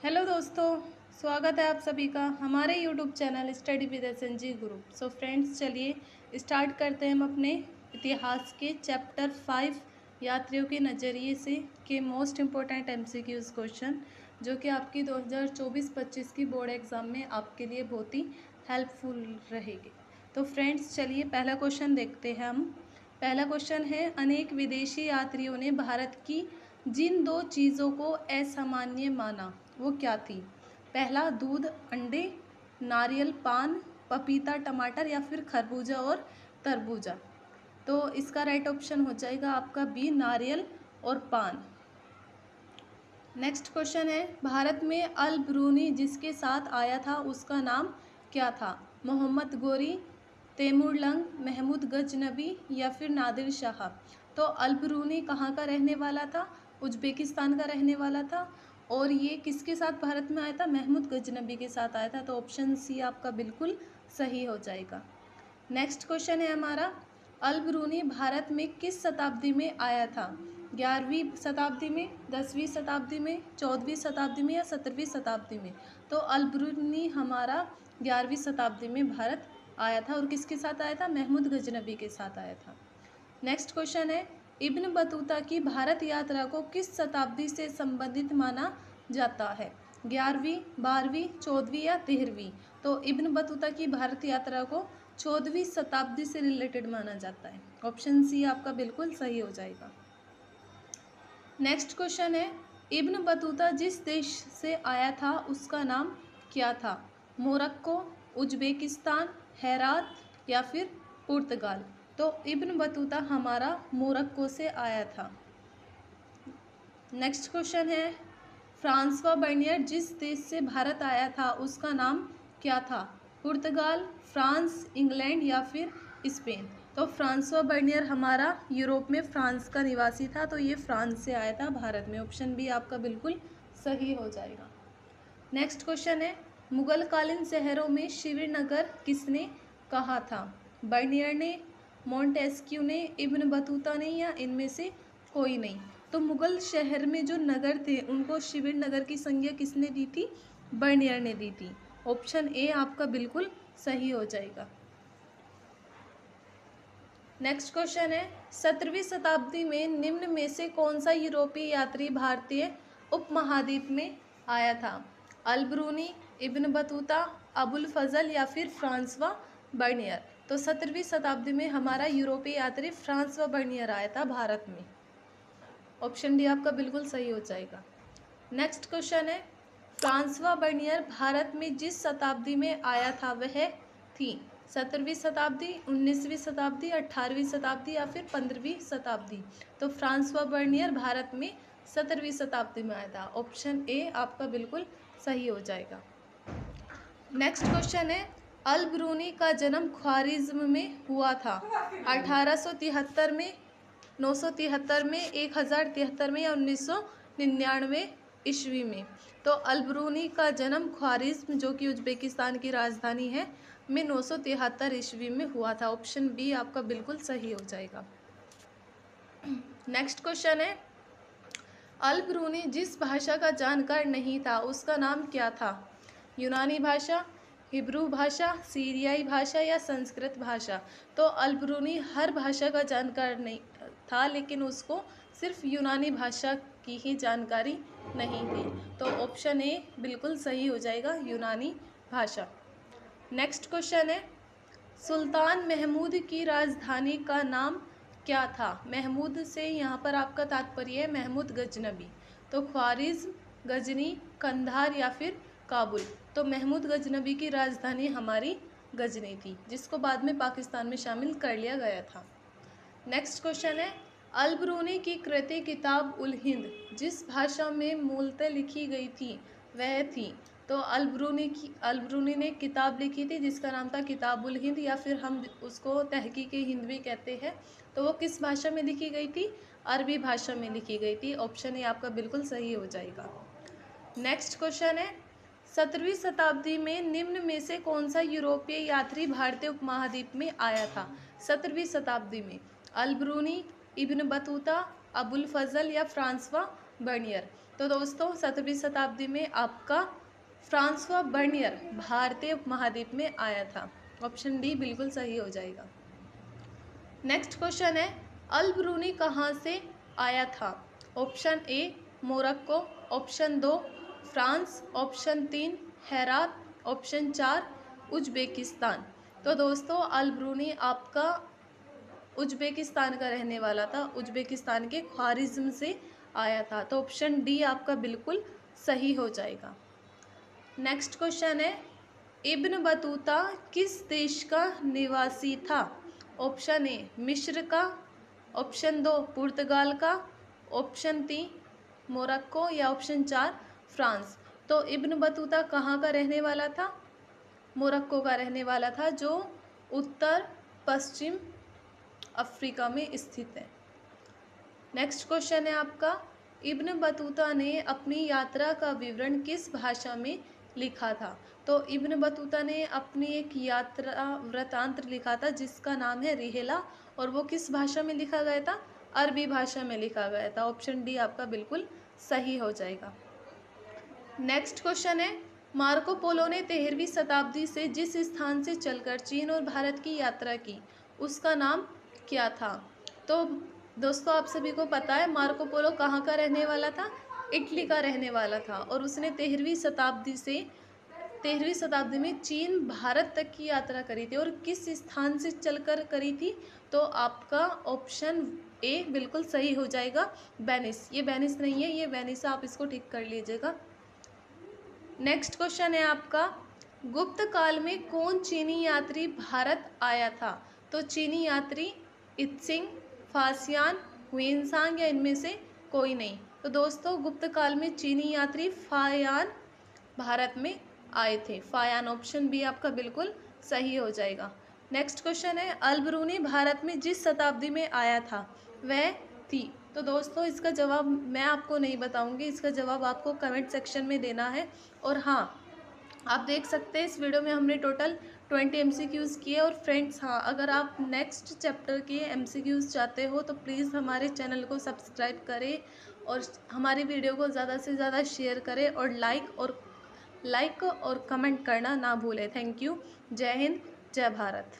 Hello दोस्तों, स्वागत है आप सभी का हमारे YouTube channel study with SNG group. So friends, चलिए स्टार्ट करते हैं हम अपने इतिहास के चैप्टर 5 यात्रियों के नज़रिए से के मोस्ट इम्पोर्टेंट एमसीक्यूज क्वेश्चन, जो कि आपकी 2024-25 की बोर्ड एग्ज़ाम में आपके लिए बहुत ही हेल्पफुल रहेगी। तो फ्रेंड्स, चलिए पहला क्वेश्चन देखते हैं हम। पहला क्वेश्चन है, अनेक विदेशी यात्रियों ने भारत की जिन दो चीज़ों को असामान्य माना वो क्या थी? पहला, दूध अंडे, नारियल पान, पपीता टमाटर या फिर खरबूजा और तरबूजा। तो इसका राइट ऑप्शन हो जाएगा आपका बी, नारियल और पान। नेक्स्ट क्वेश्चन है, भारत में अल ब्रूनी जिसके साथ आया था उसका नाम क्या था? मोहम्मद गोरी, तैमूरलंग, महमूद गजनबी या फिर नादिर शाह। तो अल ब्रूनी कहाँ का रहने वाला था? उज्बेकिस्तान का रहने वाला था। और ये किसके साथ भारत में आया था? महमूद गजनबी के साथ आया था। तो ऑप्शन सी आपका बिल्कुल सही हो जाएगा। नेक्स्ट क्वेश्चन है हमारा, अल ब्रूनी भारत में किस शताब्दी में आया था? 11वीं शताब्दी में, 10वीं शताब्दी में, 14वीं शताब्दी में या 17वीं शताब्दी में? तो अल ब्रूनी हमारा 11वीं शताब्दी में भारत आया था। और किसके साथ आया था? महमूद गजनबी के साथ आया था। नेक्स्ट क्वेश्चन है, इब्न बतूता की भारत यात्रा को किस शताब्दी से संबंधित माना जाता है? 11वीं, 12वीं, 14वीं या 13वीं? तो इब्न बतूता की भारत यात्रा को 14वीं शताब्दी से रिलेटेड माना जाता है। ऑप्शन सी आपका बिल्कुल सही हो जाएगा। नेक्स्ट क्वेश्चन है, इब्न बतूता जिस देश से आया था उसका नाम क्या था? मोरक्को, उज्बेकिस्तान, हेरात या फिर पुर्तगाल? तो इब्न बतूता हमारा मोरक्को से आया था। नेक्स्ट क्वेश्चन है, फ्रांसवा बर्नियर जिस देश से भारत आया था उसका नाम क्या था? पुर्तगाल, फ्रांस, इंग्लैंड या फिर स्पेन? तो फ्रांसवा बर्नियर हमारा यूरोप में फ्रांस का निवासी था, तो ये फ्रांस से आया था भारत में। ऑप्शन बी आपका बिल्कुल सही हो जाएगा। नेक्स्ट क्वेश्चन है, मुगलकालीन शहरों में श्रीनगर किसने कहा था? बर्नियर ने, मोंटेस्क्यू ने, इब्न बतूता ने या इनमें से कोई नहीं? तो मुगल शहर में जो नगर थे उनको श्रीनगर की संज्ञा किसने दी थी? बर्नियर ने दी थी। ऑप्शन ए आपका बिल्कुल सही हो जाएगा। नेक्स्ट क्वेश्चन है, 17वीं शताब्दी में निम्न में से कौन सा यूरोपीय यात्री भारतीय उपमहाद्वीप में आया था? अल ब्रूनी, इब्न बतूता, अबुल फजल या फिर फ्रांसवा बर्नियर? तो 17वीं शताब्दी में हमारा यूरोपीय यात्री फ्रांसवा बर्नियर आया था भारत में। ऑप्शन डी आपका बिल्कुल सही हो जाएगा। नेक्स्ट क्वेश्चन है, फ्रांसवा बर्नियर भारत में जिस शताब्दी में आया था वह थी? 17वीं शताब्दी, 19वीं शताब्दी, 18वीं शताब्दी या फिर 15वीं शताब्दी? तो फ्रांसवा बर्नियर भारत में 17वीं शताब्दी में आया था। ऑप्शन ए आपका बिल्कुल सही हो जाएगा। नेक्स्ट क्वेश्चन है, अल ब्रूनी का जन्म ख्वारिज्म में हुआ था? 1873 में, 973 में, 1073 में या 1999 ईस्वी में? तो अल ब्रूनी का जन्म ख्वारिज्म, जो कि उज्बेकिस्तान की राजधानी है, में 973 ईस्वी में हुआ था। ऑप्शन बी आपका बिल्कुल सही हो जाएगा। नेक्स्ट क्वेश्चन है, अल ब्रूनी जिस भाषा का जानकार नहीं था उसका नाम क्या था? यूनानी भाषा, हिब्रू भाषा, सीरियाई भाषा या संस्कृत भाषा? तो अल ब्रूनी हर भाषा का जानकार नहीं था, लेकिन उसको सिर्फ यूनानी भाषा की ही जानकारी नहीं थी। तो ऑप्शन ए बिल्कुल सही हो जाएगा, यूनानी भाषा। नेक्स्ट क्वेश्चन है, सुल्तान महमूद की राजधानी का नाम क्या था? महमूद से यहाँ पर आपका तात्पर्य है महमूद गजनबी। तो ख्वारिज्म, गजनी, कंधार या फिर काबुल? तो महमूद गजनबी की राजधानी हमारी गजनी थी, जिसको बाद में पाकिस्तान में शामिल कर लिया गया था। नेक्स्ट क्वेश्चन है, अल ब्रूनी की कृति किताब उल हिंद जिस भाषा में मूलतः लिखी गई थी वह थी? तो अल ब्रूनी ने किताब लिखी थी जिसका नाम था किताब उल हिंद, या फिर हम उसको तहकीक हिंद भी कहते हैं। तो वो किस भाषा में लिखी गई थी? अरबी भाषा में लिखी गई थी। ऑप्शन ए आपका बिल्कुल सही हो जाएगा। नेक्स्ट क्वेश्चन है, 17वीं शताब्दी में निम्न में से कौन सा यूरोपीय यात्री भारतीय उपमहाद्वीप में आया था? 17वीं शताब्दी में अल ब्रूनी, इब्न बतूता, अबुल फजल या फ्रांसवा बर्नियर? तो दोस्तों 17वीं शताब्दी में आपका फ्रांसवा बर्नियर भारतीय उपमहाद्वीप में आया था। ऑप्शन डी बिल्कुल सही हो जाएगा। नेक्स्ट क्वेश्चन है, अल ब्रूनी कहाँ से आया था? Option A Morocco, option 2 France, option 3 Herat, option 4 Uzbekistan. तो दोस्तों अल ब्रूनी आपका उज्बेकिस्तान का रहने वाला था, उज्बेकिस्तान के ख्वारिज़्म से आया था। तो ऑप्शन डी आपका बिल्कुल सही हो जाएगा। नेक्स्ट क्वेश्चन है, इब्न बतूता किस देश का निवासी था? ऑप्शन ए मिस्र का, ऑप्शन 2 पुर्तगाल का, ऑप्शन 3 मोरक्को या ऑप्शन 4 फ्रांस। तो इब्न बतूता कहाँ का रहने वाला था? मोरक्को का रहने वाला था, जो उत्तर पश्चिम अफ्रीका में स्थित है। नेक्स्ट क्वेश्चन है आपका, इब्न बतूता ने अपनी यात्रा का विवरण किस भाषा में लिखा था? तो इब्न बतूता ने अपनी एक यात्रा वृतांत लिखा था जिसका नाम है रिहला, और वो किस भाषा में लिखा गया था? अरबी भाषा में लिखा गया था। ऑप्शन डी आपका बिल्कुल सही हो जाएगा। नेक्स्ट क्वेश्चन है, मार्को पोलो ने 13वीं शताब्दी से जिस स्थान से चलकर चीन और भारत की यात्रा की उसका नाम क्या था? तो दोस्तों आप सभी को पता है मार्को पोलो कहाँ का रहने वाला था? इटली का रहने वाला था, और उसने 13वीं शताब्दी में चीन भारत तक की यात्रा करी थी। और किस स्थान से चलकर करी थी? तो आपका ऑप्शन ए बिल्कुल सही हो जाएगा, वेनिस। ये वेनिस नहीं है, ये वेनिस, आप इसको ठीक कर लीजिएगा। नेक्स्ट क्वेश्चन है आपका, गुप्त काल में कौन चीनी यात्री भारत आया था? तो चीनी यात्री इत्सिंग, फासियान, हुइनसांग या इनमें से कोई नहीं। तो दोस्तों गुप्त काल में चीनी यात्री फायान भारत में आए थे। फायान, ऑप्शन बी आपका बिल्कुल सही हो जाएगा। नेक्स्ट क्वेश्चन है, अल ब्रूनी भारत में जिस शताब्दी में आया था वह थी? तो दोस्तों इसका जवाब मैं आपको नहीं बताऊंगी, इसका जवाब आपको कमेंट सेक्शन में देना है। और हाँ, आप देख सकते हैं इस वीडियो में हमने टोटल 20 MCQs किए। और फ्रेंड्स हाँ, अगर आप नेक्स्ट चैप्टर के MCQs चाहते हो तो प्लीज़ हमारे चैनल को सब्सक्राइब करें और हमारी वीडियो को ज़्यादा से ज़्यादा शेयर करें और लाइक और कमेंट करना ना भूलें। Thank you. जय हिंद, जय भारत।